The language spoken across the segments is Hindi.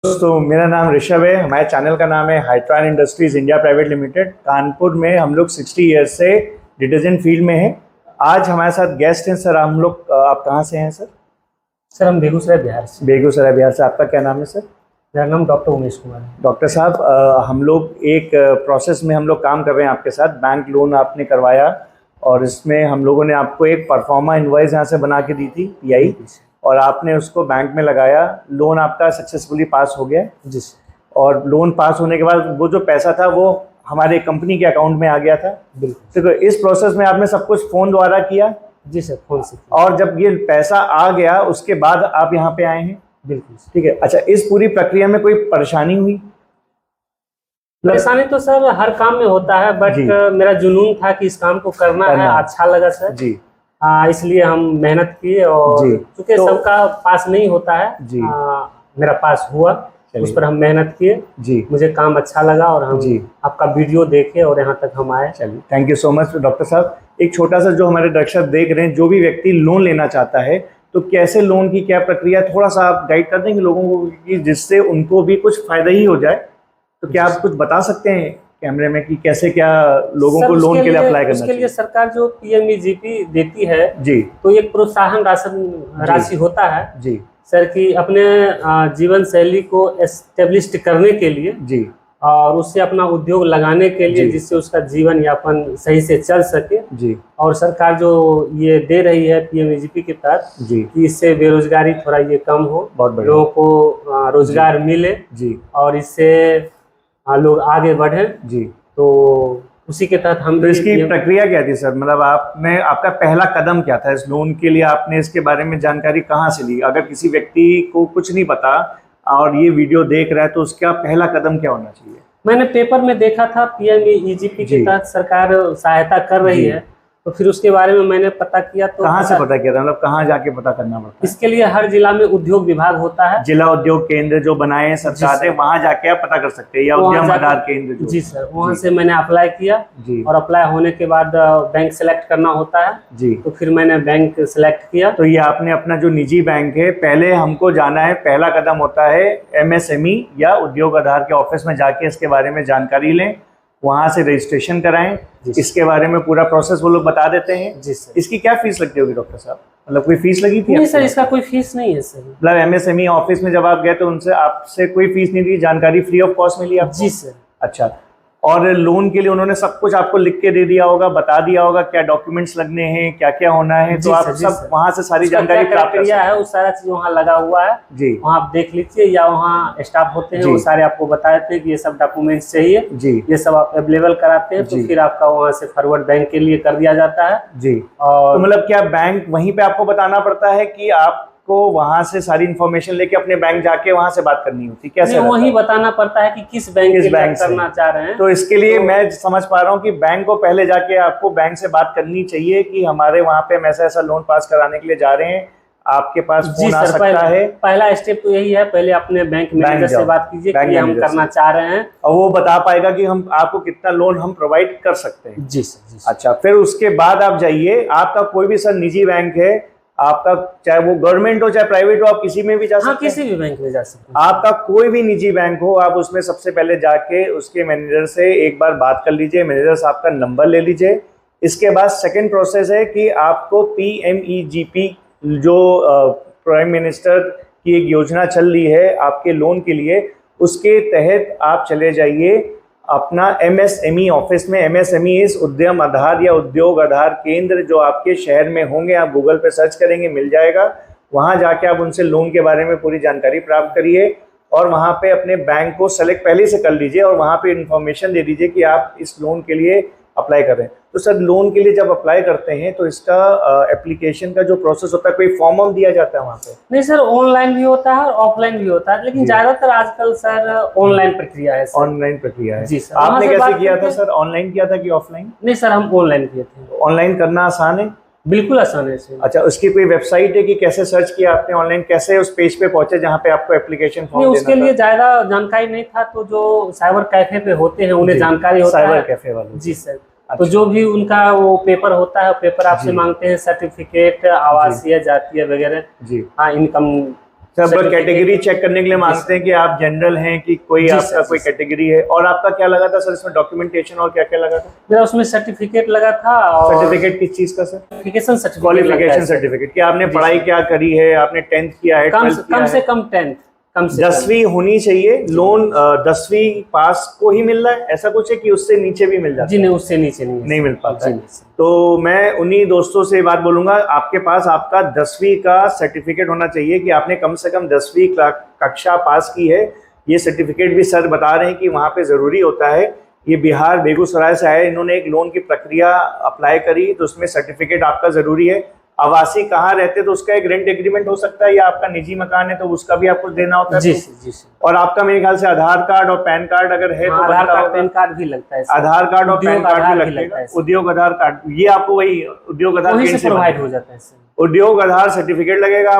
दोस्तों, मेरा नाम ऋषभ है। हमारे चैनल का नाम है Hitron industries India private limited. Kanpur में हम लोग 60 ईयर्स से डिटर्जेंट फील्ड में हैं। आज हमारे साथ गेस्ट हैं सर। हम लोग आप कहाँ से हैं सर? सर हम बेगूसराय बिहार से। बेगूसराय बिहार से। आपका क्या नाम है सर? मेरा नाम डॉक्टर उमेश कुमार है। डॉक्टर साहब, हम लोग एक प्रोसेस में हम लोग काम कर रहे हैं आपके साथ। बैंक लोन आपने करवाया और इसमें हम लोगों ने आपको एक परफॉर्मा इनवॉइस यहाँ से बना के दी थी PI, और आपने उसको बैंक में लगाया। लोन आपका सक्सेसफुली पास हो गया जी। और लोन पास होने के बाद वो जो पैसा था वो हमारे कंपनी के अकाउंट में आ गया था। बिल्कुल। तो इस प्रोसेस में आपने सब कुछ फ़ोन द्वारा किया? जी सर, फोन से। और जब ये पैसा आ गया उसके बाद आप यहाँ पे आए हैं? बिल्कुल। ठीक है। अच्छा, इस पूरी प्रक्रिया में कोई परेशानी हुई? परेशानी तो सर हर काम में होता है, बट मेरा जुनून था कि इस काम को करना है। अच्छा लगा सर जी। इसलिए हम मेहनत किए और क्योंकि सबका पास नहीं होता है जी। मेरा पास हुआ, उस पर हम मेहनत किए जी। मुझे काम अच्छा लगा और हम आपका वीडियो देखे और यहाँ तक हम आए। चलिए, thank you so much doctor साहब। एक छोटा सा जो हमारे दर्शक देख रहे हैं, जो भी व्यक्ति लोन लेना चाहता है तो कैसे लोन की क्या प्रक्रिया, थोड़ा सा आप गाइड कर देंगे लोगों को कि जिससे उनको भी कुछ फायदा ही हो जाए। तो क्या आप कुछ बता सकते हैं कैमरे में कि कैसे क्या लोगों को लोन के लिए अप्लाई करना चाहिए? उसके लिए सरकार जो PMEGP देती है जी, तो एक प्रोत्साहन राशि होता है जी सर, कि अपने जीवन शैली को एस्टेब्लिश करने के लिए जी, और उससे अपना उद्योग लगाने के लिए, जिससे उसका जीवन यापन सही से चल सके जी। और सरकार जो ये दे रही है PMEGP के तहत जी, कि इससे बेरोजगारी थोड़ा ये कम हो, लोगों को रोजगार मिले जी, और इससे लोग आगे बढ़े जी। तो उसी के तहत हम। तो इसकी प्रक्रिया क्या थी सर? मतलब आपका पहला कदम क्या था इस लोन के लिए? आपने इसके बारे में जानकारी कहाँ से ली? अगर किसी व्यक्ति को कुछ नहीं पता और ये वीडियो देख रहा है तो उसका पहला कदम क्या होना चाहिए? मैंने पेपर में देखा था PMEGP के तहत सरकार सहायता कर रही है, तो फिर उसके बारे में मैंने पता किया। तो कहाँ से पता किया था? मतलब कहाँ जाके पता करना पड़ता है? इसके लिए हर जिला में उद्योग विभाग होता है। जिला उद्योग केंद्र जो बनाए हैं सरकार ने, वहाँ जाके आप पता कर सकते हैं, या उद्यम आधार केंद्र जी सर, वहाँ से मैंने अप्लाई किया जी। और अप्लाई होने के बाद बैंक सेलेक्ट करना होता है जी। तो फिर मैंने बैंक सेलेक्ट किया। तो ये आपने अपना जो निजी बैंक है, पहले हमको जाना है, पहला कदम होता है MSME या उद्योग आधार के ऑफिस में जाके इसके बारे में जानकारी लें, वहाँ से रजिस्ट्रेशन कराएं। इसके बारे में पूरा प्रोसेस वो लोग बता देते हैं जी सर। इसकी क्या फीस लगती होगी डॉक्टर साहब? मतलब कोई फीस लगी थी? नहीं सर, इसका कोई फीस नहीं है सर। मतलब MSME ऑफिस में जब आप गए तो उनसे आपसे कोई फीस नहीं दी, जानकारी फ्री ऑफ कॉस्ट मिली आपको? जी सर। अच्छा, और लोन के लिए उन्होंने सब कुछ आपको लिख के दे दिया होगा, बता दिया होगा क्या डॉक्यूमेंट्स लगने हैं, क्या क्या होना है, तो आप सब वहाँ से सारी जानकारी प्राप्त कर सकते हैं। वो सारा चीज वहाँ लगा हुआ है जी, वहाँ आप देख लीजिए, या वहाँ स्टाफ होते हैं वो सारे आपको बता देते हैं कि ये सब डॉक्यूमेंट्स चाहिए जी, ये सब आप अवेलेबल कराते हैं, तो फिर आपका वहाँ से फॉरवर्ड बैंक के लिए कर दिया जाता है जी। और तो मतलब क्या बैंक वहीं पे आपको बताना पड़ता है कि आप को वहां से सारी इन्फॉर्मेशन लेके अपने बैंक जाके वहां से बात करनी होती? कैसे वही बताना पड़ता है कि किस बैंक करना चाह रहे हैं? तो इसके लिए मैं समझ पा रहा हूँ कि बैंक को पहले जाके आपको बैंक से बात करनी चाहिए कि हमारे वहाँ पे हम ऐसा लोन पास कराने के लिए जा रहे हैं, आपके पास फोन आ सकता है। पहला स्टेप तो यही है, पहले अपने बैंक मैनेजर से बात कीजिए कि हम करना चाह रहे हैं, और वो बता पाएगा कि हम आपको कितना लोन हम प्रोवाइड कर सकते हैं जी सर। अच्छा, फिर उसके बाद आप जाइए। आपका कोई भी सर निजी बैंक है आपका, चाहे वो गवर्नमेंट हो चाहे प्राइवेट हो, आप किसी में भी जा सकते हैं। किसी भी बैंक में जा सकते हैं। आपका कोई भी निजी बैंक हो, आप उसमें सबसे पहले जाके उसके मैनेजर से एक बार बात कर लीजिए, मैनेजर साहब का नंबर ले लीजिए। इसके बाद सेकंड प्रोसेस है कि आपको PMEGP जो प्राइम मिनिस्टर की एक योजना चल रही है आपके लोन के लिए, उसके तहत आप चले जाइए अपना MSME ऑफिस में। MSME इस उद्यम आधार या उद्योग आधार केंद्र जो आपके शहर में होंगे, आप गूगल पे सर्च करेंगे मिल जाएगा। वहाँ जाके आप उनसे लोन के बारे में पूरी जानकारी प्राप्त करिए और वहाँ पे अपने बैंक को सेलेक्ट पहले से कर लीजिए और वहाँ पे इन्फॉर्मेशन दे दीजिए कि आप इस लोन के लिए अप्लाई कर रहे हैं। तो सर लोन के लिए जब अप्लाई करते हैं तो इसका एप्लीकेशन का जो प्रोसेस होता है, कोई फॉर्म दिया जाता है वहाँ पे? नहीं सर, ऑनलाइन भी होता है और ऑफलाइन भी होता है, लेकिन ज्यादातर आजकल सर ऑनलाइन प्रक्रिया है। ऑनलाइन प्रक्रिया है जी सर। आपने कैसे किया था सर? ऑनलाइन किया था कि ऑफलाइन? नहीं सर, हम ऑनलाइन किए थे। ऑनलाइन करना आसान है? बिल्कुल आसान है सर। अच्छा, उसकी कोई वेबसाइट है कि कैसे सर्च किया आपने ऑनलाइन, कैसे उस पेज पे पहुंचे जहाँ पे आपको एप्लीकेशन फॉर्म देना था? उसके लिए ज्यादा जानकारी नहीं था, तो जो साइबर कैफे पे होते हैं उन्हें जानकारी होता है। साइबर कैफे वाले जी सर। तो जो भी उनका वो पेपर होता है, पेपर आपसे मांगते हैं, सर्टिफिकेट, आवासीय, जातीय वगैरह जी, हाँ, इनकम सब कैटेगरी चेक करने के लिए मांगते हैं कि आप जनरल हैं कि कोई आपका कोई कैटेगरी है। और आपका क्या लगा था सर इसमें डॉक्यूमेंटेशन और क्या क्या लगा था? मेरा उसमें सर्टिफिकेट लगा था। सर्टिफिकेट किस चीज का सर? Qualification certificate. क्या आपने पढ़ाई क्या करी है? आपने 10th किया है? कम से कम 10th, 10वीं होनी चाहिए। लोन 10वीं पास को ही मिल रहा है, ऐसा कुछ है कि उससे नीचे भी मिल जाता है? जी नहीं, उससे नीचे नहीं मिल पाता है। तो मैं उन्हीं दोस्तों से बात बोलूंगा, आपके पास आपका 10वीं का सर्टिफिकेट होना चाहिए कि आपने कम से कम 10वीं कक्षा पास की है। ये सर्टिफिकेट भी सर बता रहे हैं कि वहाँ पे ज़रूरी होता है। ये बिहार बेगूसराय से आए, इन्होंने एक लोन की प्रक्रिया अप्लाई करी तो उसमें सर्टिफिकेट आपका ज़रूरी है। आवासी कहाँ रहते तो उसका एक रेंट एग्रीमेंट हो सकता है, या आपका निजी मकान है तो उसका भी आपको देना होता है। जी जी। और आपका मेरे ख्याल से आधार कार्ड और पैन कार्ड अगर है तो आधार कार्ड पैन कार्ड भी लगता है। आधार कार्ड और पैन कार्ड भी लगता है। उद्योग आधार कार्ड, ये आपको वही उद्योग आधार से प्रोवाइड हो जाता है। उद्योग आधार सर्टिफिकेट लगेगा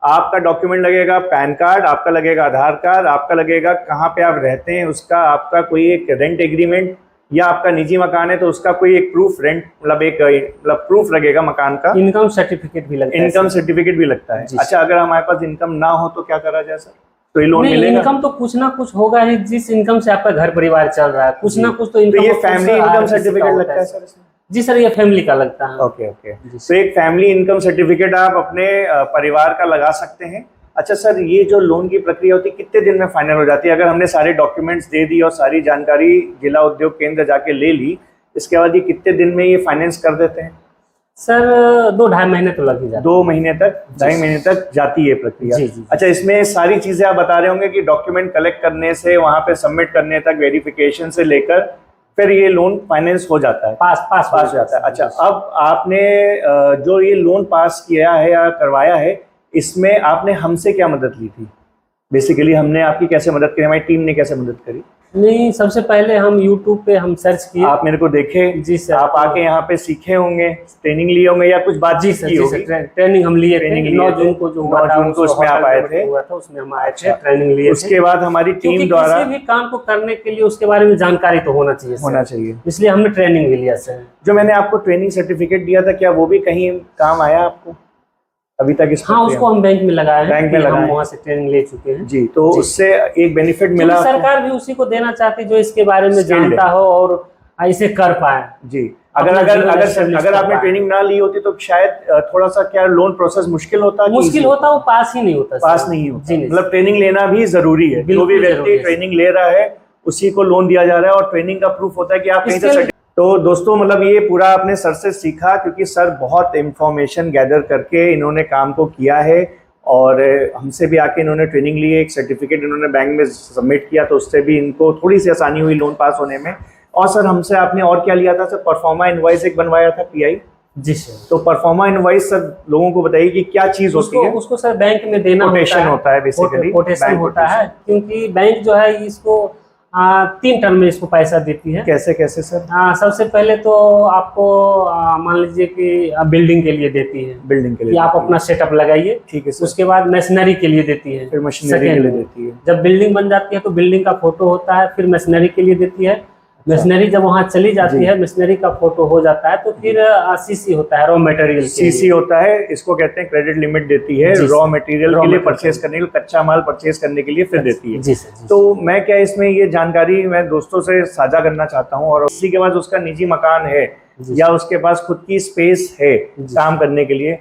आपका डॉक्यूमेंट लगेगा, पैन कार्ड आपका लगेगा, आधार कार्ड आपका लगेगा, कहाँ पे आप रहते हैं उसका आपका कोई एक रेंट एग्रीमेंट, या आपका निजी मकान है तो उसका कोई एक प्रूफ रेंट मतलब प्रूफ लगेगा मकान का। इनकम सर्टिफिकेट भी लगता है। इनकम सर्टिफिकेट भी लगता है। अच्छा, अगर हमारे पास इनकम ना हो तो क्या करा जाए सर? तो ये लोन मिलेगा? इनकम तो कुछ ना कुछ होगा ही, जिस इनकम से आपका घर परिवार चल रहा है, कुछ ना कुछ तो इनकम। तो ये फैमिली इनकम सर्टिफिकेट लगता है सर? जी सर, ये फैमिली का लगता है। ओके। तो एक फैमिली इनकम सर्टिफिकेट आप अपने परिवार का लगा सकते हैं। अच्छा सर, ये जो लोन की प्रक्रिया होती है कितने दिन में फाइनल हो जाती है? अगर हमने सारे डॉक्यूमेंट्स दे दी और सारी जानकारी जिला उद्योग केंद्र जाके ले ली, इसके बाद ये कितने दिन में ये फाइनेंस कर देते हैं? सर 2-2.5 महीने तो लग ही जाते हैं। 2 महीने तक, 2.5 महीने तक जाती है प्रक्रिया। जी। अच्छा, इसमें सारी चीजें आप बता रहे होंगे कि डॉक्यूमेंट कलेक्ट करने से वहां पे सबमिट करने तक, वेरिफिकेशन से लेकर फिर ये लोन फाइनेंस हो जाता है, पास हो जाता है। अच्छा, अब आपने जो ये लोन पास किया है या करवाया है, इसमें आपने हमसे क्या मदद ली थी? बेसिकली हमने आपकी कैसे मदद करी, हमारी टीम ने कैसे मदद करी? नहीं, सबसे पहले हम YouTube पे हम सर्च किए। आप मेरे को देखे? जी सर। आप आके यहाँ पे सीखे होंगे, ट्रेनिंग लिए होंगे या कुछ बातचीत की होगी? ट्रेनिंग हम लिए थे 9 जून को, जो 9 जून को उसमें आप आए थे, उसमें हम आए थे, ट्रेनिंग लिए। उसके बाद हमारी टीम द्वारा किसी भी काम को करने के लिए उसके बारे में जानकारी तो होना चाहिए, इसलिए हमने ट्रेनिंग भी लिया सर। जो मैंने आपको ट्रेनिंग सर्टिफिकेट दिया था, क्या वो भी कहीं काम आया आपको अभी तक? हाँ, उसको हम बैंक में लगाए हैं। बैंक में लगाए, हम वहाँ से ट्रेनिंग ले चुके हैं। जी, तो उससे एक बेनिफिट मिला। सरकार भी उसी को देना चाहती जो इसके बारे में जानता हो और इसे कर पाए। जी, अगर आपने ट्रेनिंग ना ली होती तो शायद थोड़ा सा क्या लोन प्रोसेस मुश्किल होता, वो पास ही नहीं होता। मतलब ट्रेनिंग लेना भी जरूरी है। जो भी व्यक्ति ट्रेनिंग ले रहा है उसी को लोन दिया जा रहा है, और ट्रेनिंग का प्रूफ होता है कि आप कहीं से। तो दोस्तों, मतलब ये पूरा आपने सर से सीखा, क्योंकि सर बहुत इंफॉर्मेशन गैदर करके इन्होंने काम को किया है, और हमसे भी आके इन्होंने ट्रेनिंग ली, एक सर्टिफिकेट इन्होंने बैंक में सबमिट किया, तो उससे भी इनको थोड़ी सी आसानी हुई लोन पास होने में। और सर हमसे आपने और क्या लिया था सर? परफॉर्मा इनवॉइस एक बनवाया था, PI। जी सर। तो परफॉर्मा इनवॉइस सर लोगों को बताइए कि क्या चीज होती है? उसको सर बैंक में देना होता है बेसिकली, कोटेशन होता है, क्योंकि बैंक जो है इसको 3 टर्म में इसको पैसा देती है। कैसे सर? सबसे पहले तो आपको मान लीजिए कि बिल्डिंग के लिए देती है, बिल्डिंग के लिए आप अपना सेटअप लगाइए, ठीक है। उसके बाद मशीनरी के लिए देती है, फिर मशीनरी के लिए देती है। जब बिल्डिंग बन जाती है तो बिल्डिंग का फोटो होता है, फिर मशीनरी के लिए देती है। मशीनरी जब वहाँ चली जाती है, मशीनरी का फोटो हो जाता है, तो फिर CC होता है, रॉ मटेरियल। CC होता है, इसको कहते हैं क्रेडिट लिमिट देती है रॉ मटेरियल के लिए परचेज करने के लिए, कच्चा माल परचेज करने के लिए फिर देती है। जी सर। तो मैं क्या इसमें ये जानकारी मैं दोस्तों से साझा करना चाहता हूँ, और इसी के बाद उसका निजी मकान है या उसके पास खुद की स्पेस है काम करने के लिए,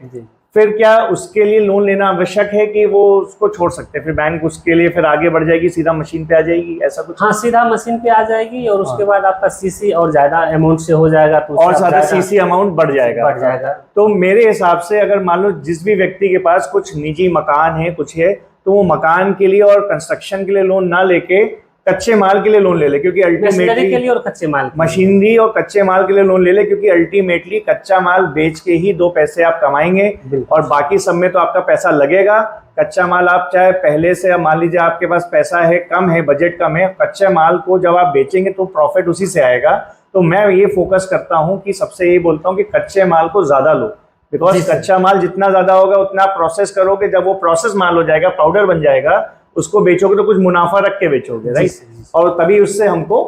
फिर क्या उसके लिए लोन लेना आवश्यक है कि वो उसको छोड़ सकते हैं? फिर बैंक उसके लिए फिर आगे बढ़ जाएगी, सीधा मशीन पे आ जाएगी, ऐसा कुछ? हाँ, सीधा मशीन पे आ जाएगी, और उसके बाद आपका CC और ज्यादा अमाउंट से हो जाएगा, तो और ज्यादा CC अमाउंट बढ़ जाएगा। तो मेरे हिसाब से अगर मान लो जिस भी व्यक्ति के पास कुछ निजी मकान है, कुछ है, तो वो मकान के लिए और कंस्ट्रक्शन के लिए लोन ना लेके कच्चे माल के लिए लोन ले ले, क्योंकि अल्टीमेटली के लिए और कच्चे माल, मशीनरी और कच्चे माल के लिए लोन ले ले, क्योंकि अल्टीमेटली कच्चा माल बेच के ही 2 पैसे आप कमाएंगे, और बाकी सब में तो आपका पैसा लगेगा। कच्चा माल आप चाहे पहले से, मान लीजिए आपके पास पैसा है, कम है, बजट कम है, कच्चे माल को जब आप बेचेंगे तो प्रॉफिट उसी से आएगा। तो मैं ये फोकस करता हूँ कि सबसे ये बोलता हूँ कि कच्चे माल को ज्यादा लो, बिकॉज कच्चा माल जितना ज्यादा होगा उतना प्रोसेस करोगे, जब वो प्रोसेस माल हो जाएगा, पाउडर बन जाएगा, उसको बेचोगे तो कुछ मुनाफा रख के बेचोगे, राइट? और तभी उससे हमको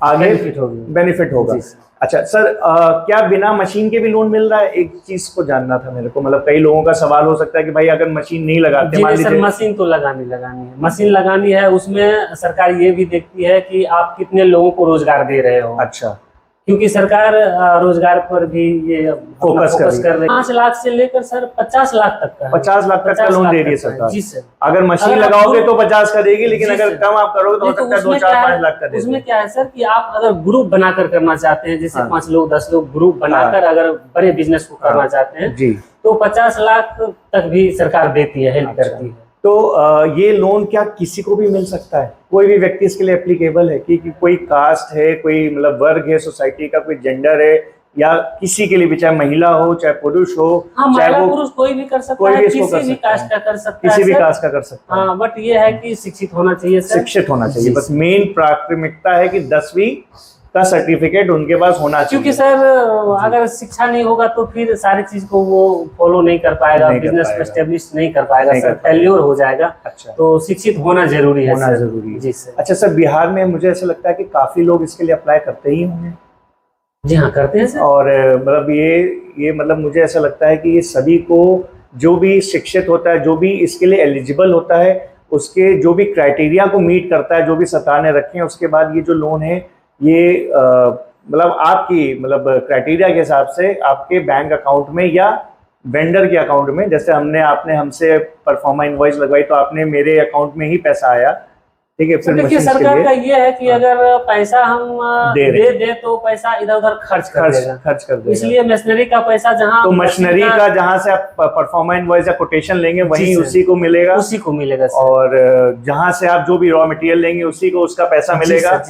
आगे बेनिफिट होगा। अच्छा सर, क्या बिना मशीन के भी लोन मिल रहा है? एक चीज को जानना था मेरे को, मतलब कई लोगों का सवाल हो सकता है कि भाई अगर मशीन नहीं लगाते, मान लीजिए। मशीन तो लगानी है, मशीन लगानी है, उसमें सरकार ये भी देखती है कि आप कितने लोगों को रोजगार दे रहे हो। अच्छा, क्योंकि सरकार रोजगार पर भी ये फोकस कर रही है। 5 लाख से लेकर सर 50 लाख तक का 50 लाख तक का लोन दे रही है सरकार। जी सर। अगर मशीन लगाओगे तो 50 का देगी, लेकिन अगर कम आप करोगे तो हो सकता है 2, 4, 5 लाख का देगी। उसमें क्या है सर कि आप अगर ग्रुप बनाकर करना चाहते हैं, जैसे 5 लोग 10 लोग ग्रुप बनाकर अगर बड़े बिजनेस को करना चाहते हैं जी, तो 50 लाख तक भी सरकार देती है, हेल्प करती है। तो ये लोन क्या किसी को भी मिल सकता है? कोई भी व्यक्ति इसके लिए एप्लीकेबल है कि कोई कास्ट है, कोई मतलब वर्ग है सोसाइटी का, कोई जेंडर है, या किसी के लिए भी, चाहे महिला हो चाहे पुरुष हो? हाँ, चाहे वो पुरुष कोई भी कर सकता है, किसी भी कास्ट का कर सकता है, किसी भी कास्ट का कर सकता है। हाँ, बट ये है कि शिक्षित होना चाहिए सर। शिक्षित होना चाहिए, बस मेन प्राथमिकता है कि 10वीं का सर्टिफिकेट उनके पास होना चाहिए। क्योंकि सर अगर शिक्षा नहीं होगा तो फिर सारी चीज को वो फॉलो नहीं कर पाएगा, बिजनेस को एस्टेब्लिश नहीं कर पाएगा सर, फेल्योर हो जाएगा। अच्छा, तो शिक्षित होना जरूरी है, होना जरूरी है जी सर। अच्छा सर, बिहार में मुझे ऐसा लगता है कि काफी लोग इसके लिए अप्लाई करते ही होंगे। जी हाँ, करते हैं सर। और मतलब ये मतलब मुझे ऐसा लगता है कि ये सभी को, जो भी शिक्षित होता है, जो भी इसके लिए एलिजिबल होता है, उसके जो भी क्राइटेरिया को मीट करता है, जो भी सरकार ने रखे हैं, उसके बाद ये जो लोन है ये मतलब आपकी मतलब क्राइटेरिया के हिसाब से आपके बैंक अकाउंट में या वेंडर के अकाउंट में, जैसे आपने हमसे परफॉर्मा इनवॉइस लगवाई तो आपने मेरे अकाउंट में ही पैसा आया, ठीक है। फिर देखिए सरकार का ये है कि अगर पैसा हम दे तो पैसा इधर उधर खर्च कर देगा, इसलिए मशीनरी का पैसा जहाँ, तो मशीनरी का जहाँ से आप परफॉर्मा इनवॉइस या कोटेशन लेंगे वहीं उसी को मिलेगा, और जहाँ से आप जो भी रॉ मटेरियल लेंगे उसी को उसका पैसा मिलेगा।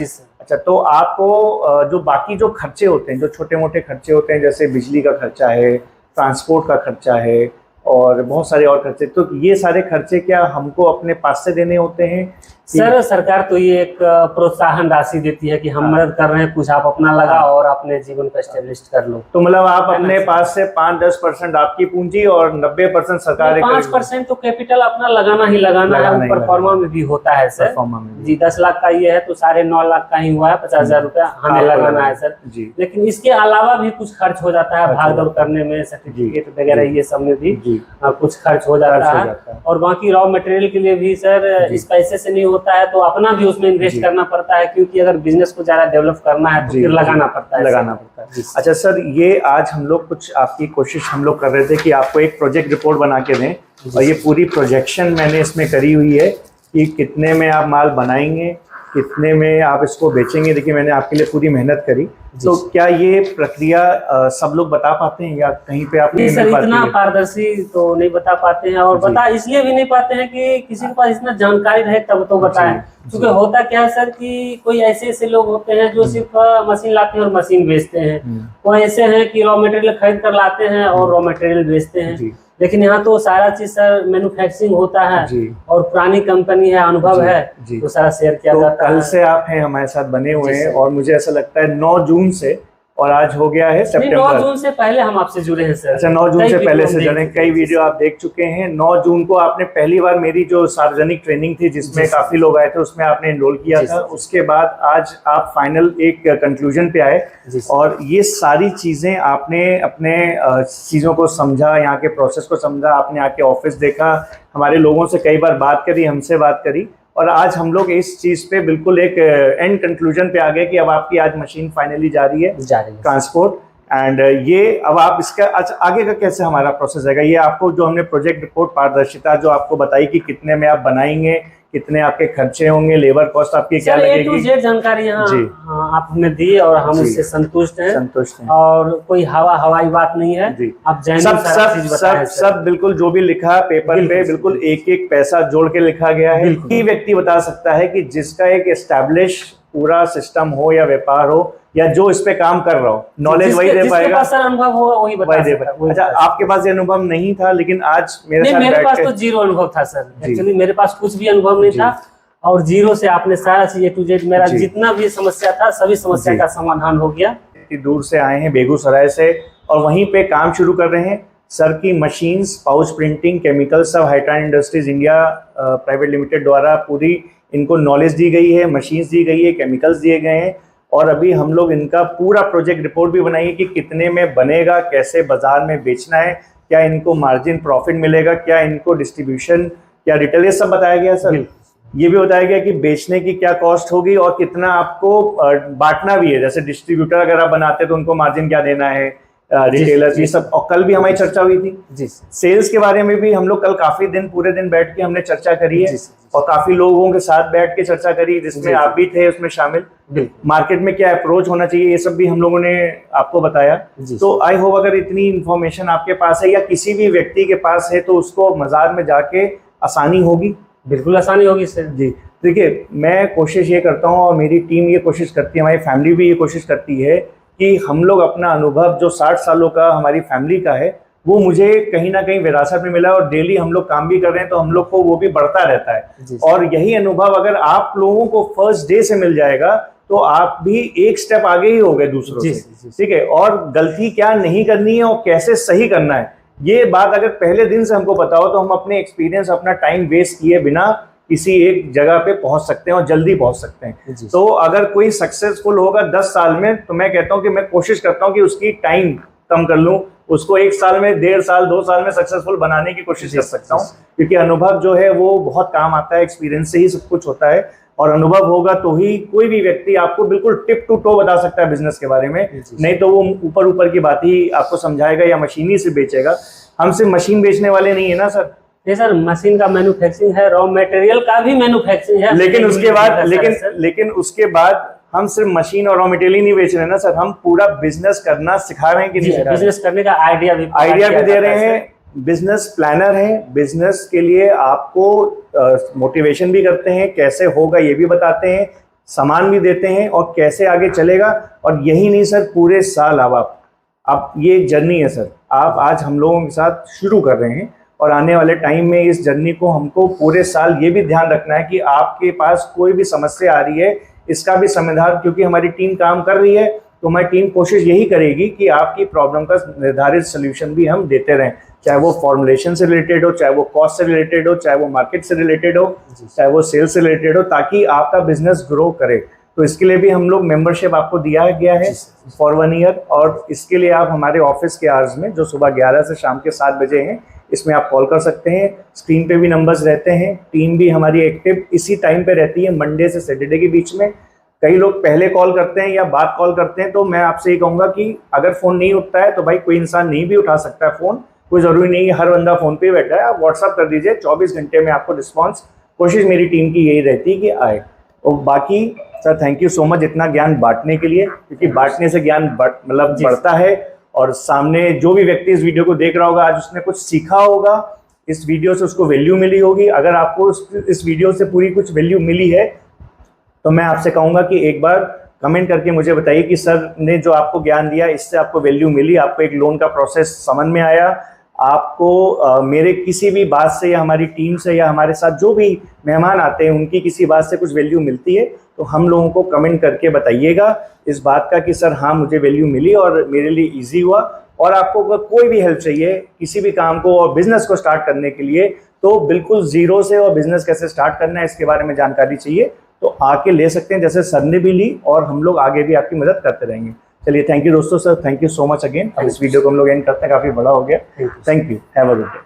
अच्छा, तो आपको जो बाकी जो खर्चे होते हैं, जो छोटे मोटे खर्चे होते हैं, जैसे बिजली का खर्चा है, ट्रांसपोर्ट का खर्चा है और बहुत सारे और खर्चे, तो ये सारे खर्चे क्या हमको अपने पास से देने होते हैं? सर सरकार तो ये एक प्रोत्साहन राशि देती है कि हम मदद कर रहे हैं, कुछ आप अपना लगाओ और अपने जीवन को एस्टेब्लिश कर लो। तो मतलब आप अपने पास से 5-10% आपकी पूंजी और 90% सरकार, 5% तो कैपिटल अपना लगाना ही लगाना है। ऊपर फॉर्मा में भी होता है सर जी, 10 लाख का ये है तो 9.5 लाख का ही हुआ है, 50,000 रुपया हमें लगाना है सर जी। लेकिन इसके अलावा भी कुछ खर्च हो जाता है, भाग दौड़ करने में, सर्टिफिकेट वगैरह ये सब में भी कुछ खर्च हो जाता है। और बाकी रॉ मटेरियल के लिए भी सर इस पैसे से नहीं होता है, तो अपना भी उसमें इन्वेस्ट करना पड़ता है, क्योंकि अगर बिजनेस को ज्यादा डेवलप करना है तो फिर लगाना पड़ता है। अच्छा सर, ये आज हम लोग कुछ आपकी कोशिश हम लोग कर रहे थे कि आपको एक प्रोजेक्ट रिपोर्ट बना के दें, और ये पूरी प्रोजेक्शन मैंने इसमें करी हुई है कि कितने में आप माल बनाएंगे, कितने में आप इसको बेचेंगे। देखिए मैंने आपके लिए पूरी मेहनत करी, तो क्या ये प्रक्रिया सब लोग बता पाते हैं या कहीं पे आप नहीं सर, इतना पारदर्शी तो नहीं बता पाते हैं, और बता इसलिए भी नहीं पाते हैं कि किसी के पास इतना जानकारी रहे तब तो बताएं। क्योंकि होता क्या है सर कि कोई ऐसे लोग होते हैं जो सिर्फ मशीन लाते हैं और मशीन बेचते हैं, कोई ऐसे हैं कि रॉ मटेरियल खरीद कर लाते हैं और रॉ मटेरियल बेचते हैं। लेकिन यहाँ तो सारा चीज सर मैन्युफैक्चरिंग होता है और पुरानी कंपनी है, अनुभव है, तो सारा शेयर किया जाता है। कल से आप हैं हमारे साथ बने हुए हैं, और मुझे ऐसा लगता है 9 जून से, और आज हो गया है सितंबर। 9 जून से पहले हम आपसे जुड़े हैं सर। अच्छा, 9 जून से पहले से जुड़े, कई वीडियो आप देख चुके हैं। 9 जून को आपने पहली बार मेरी जो सार्वजनिक ट्रेनिंग थी जिसमें काफी लोग आए थे, उसमें आपने एनरोल किया था। उसके बाद आज आप फाइनल एक कंक्लूजन पे आए, और ये सारी चीजें आपने अपने चीजों को समझा, यहाँ के प्रोसेस को समझा, आपने आके ऑफिस देखा, हमारे लोगों से कई बार बात करी, हमसे बात करी, और आज हम लोग इस चीज पे बिल्कुल एक एंड कंक्लूजन पे आ गए कि अब आपकी आज मशीन फाइनली जा रही है ट्रांसपोर्ट। एंड ये अब आप इसका आगे का कैसे हमारा प्रोसेस रहेगा, ये आपको जो हमने प्रोजेक्ट रिपोर्ट पारदर्शिता जो आपको बताई कि कितने में आप बनाएंगे, कितने आपके खर्चे होंगे, लेबर कॉस्ट आपकी क्या लगेगी, A to Z जानकारी यहाँ आप हमें दी और हम उससे संतुष्ट हैं, और कोई हवाई बात नहीं है। आप सब बिल्कुल जो भी लिखा पेपर पे बिल्कुल एक एक पैसा जोड़ के लिखा गया है। ही व्यक्ति बता सकता है कि जिसका एक एस्टैब्लिश पूरा सिस्टम हो या व्यापार हो या जो इस पे काम कर रहा हो, नॉलेज वही दे पाएगा, अनुभव हो वही बता पाएगा। अच्छा, आपके पास ये अनुभव नहीं था, लेकिन आज मेरे पास तो जीरो अनुभव था सर। एक्चुअली मेरे पास कुछ भी अनुभव नहीं था, और जीरो से आपने सारा चीज A to Z मेरा जितना भी समस्या था सभी समस्या का समाधान हो गया। दूर से आए हैं बेगूसराय से, और वहीं पे काम शुरू कर रहे हैं। सर की मशीन्स, पाउच प्रिंटिंग, केमिकल, सब हाइट्राइन इंडस्ट्रीज इंडिया प्राइवेट लिमिटेड द्वारा पूरी इनको नॉलेज दी गई है, मशीन्स दी गई है, केमिकल्स दिए गए हैं, और अभी हम लोग इनका पूरा प्रोजेक्ट रिपोर्ट भी बनाएंगे कि कितने में बनेगा, कैसे बाजार में बेचना है, क्या इनको मार्जिन प्रॉफिट मिलेगा, क्या इनको डिस्ट्रीब्यूशन, क्या रिटेल, ये सब बताया गया सर। ये भी बताया गया कि बेचने की क्या कॉस्ट होगी और कितना आपको बांटना भी है, जैसे डिस्ट्रीब्यूटर अगर आप बनाते हैं तो उनको मार्जिन क्या देना है, रिटेलर्स, ये सब। और कल भी हमारी चर्चा हुई थी जी। सेल्स के बारे में भी हम लोग कल काफी दिन, पूरे दिन बैठ के हमने चर्चा करी है और काफी लोगों के साथ बैठ के चर्चा करी, जिसमें आप भी थे उसमें शामिल। मार्केट में क्या अप्रोच होना चाहिए, ये सब भी हम लोगों ने आपको बताया। तो आई होप अगर इतनी इंफॉर्मेशन आपके पास है या किसी भी व्यक्ति के पास है तो उसको बाजार में जाके आसानी होगी। बिल्कुल आसानी होगी सर जी। देखिए, मैं कोशिश ये करता हूँ और मेरी टीम ये कोशिश करती है, हमारी फैमिली भी ये कोशिश करती है कि हम लोग अपना अनुभव जो 60 सालों का हमारी फैमिली का है वो मुझे कहीं ना कहीं विरासत में मिला और डेली हम लोग काम भी कर रहे हैं तो हम लोग को वो भी बढ़ता रहता है। और यही अनुभव अगर आप लोगों को फर्स्ट डे से मिल जाएगा तो आप भी एक स्टेप आगे ही हो गए दूसरों से, ठीक है। और गलती क्या नहीं करनी है और कैसे सही करना है, ये बात अगर पहले दिन से हमको पता हो तो हम अपने एक्सपीरियंस, अपना टाइम वेस्ट किए बिना किसी एक जगह पे पहुंच सकते हैं और जल्दी पहुंच सकते हैं। तो अगर कोई सक्सेसफुल होगा 10 साल में तो मैं कहता हूं कि मैं कोशिश करता हूं कि उसकी टाइम कम कर लूं, उसको 1 साल में, 1.5 साल, 2 साल में सक्सेसफुल बनाने की कोशिश कर सकता हूं, क्योंकि अनुभव जो है वो बहुत काम आता है, एक्सपीरियंस से ही सब कुछ होता है। और अनुभव होगा तो ही कोई भी व्यक्ति आपको बिल्कुल टिप टू टो बता सकता है बिजनेस के बारे में, नहीं तो वो ऊपर ऊपर की बात ही आपको समझाएगा या मशीनी से बेचेगा। हम सिर्फ मशीन बेचने वाले नहीं है ना सर। ये सर मशीन का मैन्युफैक्चरिंग है, रॉ मटेरियल का भी मैन्युफैक्चरिंग है, लेकिन उसके बाद हम सिर्फ मशीन और रॉ मटेरियल ही नहीं बेच रहे हैं ना सर, हम पूरा बिजनेस करना सिखा रहे हैं कि नहीं, बिजनेस करने का आइडिया भी दे रहे हैं। बिजनेस प्लानर हैं, बिजनेस के लिए आपको मोटिवेशन भी करते हैं, कैसे होगा ये भी बताते हैं, सामान भी देते हैं और कैसे आगे चलेगा। और यही नहीं सर, पूरे साल अब ये जर्नी है सर, आप आज हम लोगों के साथ शुरू कर रहे हैं और आने वाले टाइम में इस जर्नी को हमको पूरे साल ये भी ध्यान रखना है कि आपके पास कोई भी समस्या आ रही है इसका भी समाधान, क्योंकि हमारी टीम काम कर रही है तो हमारी टीम कोशिश यही करेगी कि आपकी प्रॉब्लम का निर्धारित सोल्यूशन भी हम देते रहें, चाहे वो फॉर्मुलेशन से रिलेटेड हो, चाहे वो कॉस्ट से रिलेटेड हो, चाहे वो मार्केट से रिलेटेड हो, चाहे वो सेल्स से रिलेटेड हो, ताकि आपका बिजनेस ग्रो करे। तो इसके लिए भी हम लोग मेंबरशिप आपको दिया गया है फॉर 1 ईयर, और इसके लिए आप हमारे ऑफिस के आवर्स में जो सुबह 11 से शाम के 7 बजे हैं इसमें आप कॉल कर सकते हैं। स्क्रीन पे भी नंबर्स रहते हैं, टीम भी हमारी एक्टिव इसी टाइम पे रहती है, मंडे से सैटरडे के बीच में। कई लोग पहले कॉल करते हैं या बाद कॉल करते हैं, तो मैं आपसे ये कहूँगा कि अगर फ़ोन नहीं उठता है तो भाई कोई इंसान नहीं भी उठा सकता है फ़ोन, कोई ज़रूरी नहीं है हर बंदा फ़ोन पे बैठा है, आप व्हाट्सअप कर दीजिए, 24 घंटे में आपको रिस्पॉन्स, कोशिश मेरी टीम की यही रहती है कि आए। और बाकी sir thank you so much इतना ज्ञान बांटने के लिए, क्योंकि बांटने से ज्ञान मतलब बढ़ता है और सामने जो भी व्यक्ति इस वीडियो को देख रहा होगा आज उसने कुछ सीखा होगा, इस वीडियो से उसको वैल्यू मिली होगी। अगर आपको इस वीडियो से पूरी कुछ वैल्यू मिली है तो मैं आपसे कहूँगा कि एक बार कमेंट करके मुझे बताइए कि सर ने जो आपको ज्ञान दिया इससे आपको वैल्यू मिली, आपको एक लोन का प्रोसेस समझ में आया, आपको मेरे किसी भी बात से या हमारी टीम से या हमारे साथ जो भी मेहमान आते हैं उनकी किसी बात से कुछ वैल्यू मिलती है, तो हम लोगों को कमेंट करके बताइएगा इस बात का कि सर हाँ मुझे वैल्यू मिली और मेरे लिए ईजी हुआ। और आपको अगर कोई भी हेल्प चाहिए किसी भी काम को और बिजनेस को स्टार्ट करने के लिए, तो बिल्कुल जीरो से और बिजनेस कैसे स्टार्ट करना है इसके बारे में जानकारी चाहिए तो आके ले सकते हैं, जैसे सर ने भी ली, और हम लोग आगे भी आपकी मदद करते रहेंगे। चलिए थैंक यू दोस्तों, sir thank you so much again. अब इस वीडियो को हम लोग एंड करते हैं, काफ़ी बड़ा हो गया। Thank you, have a good day.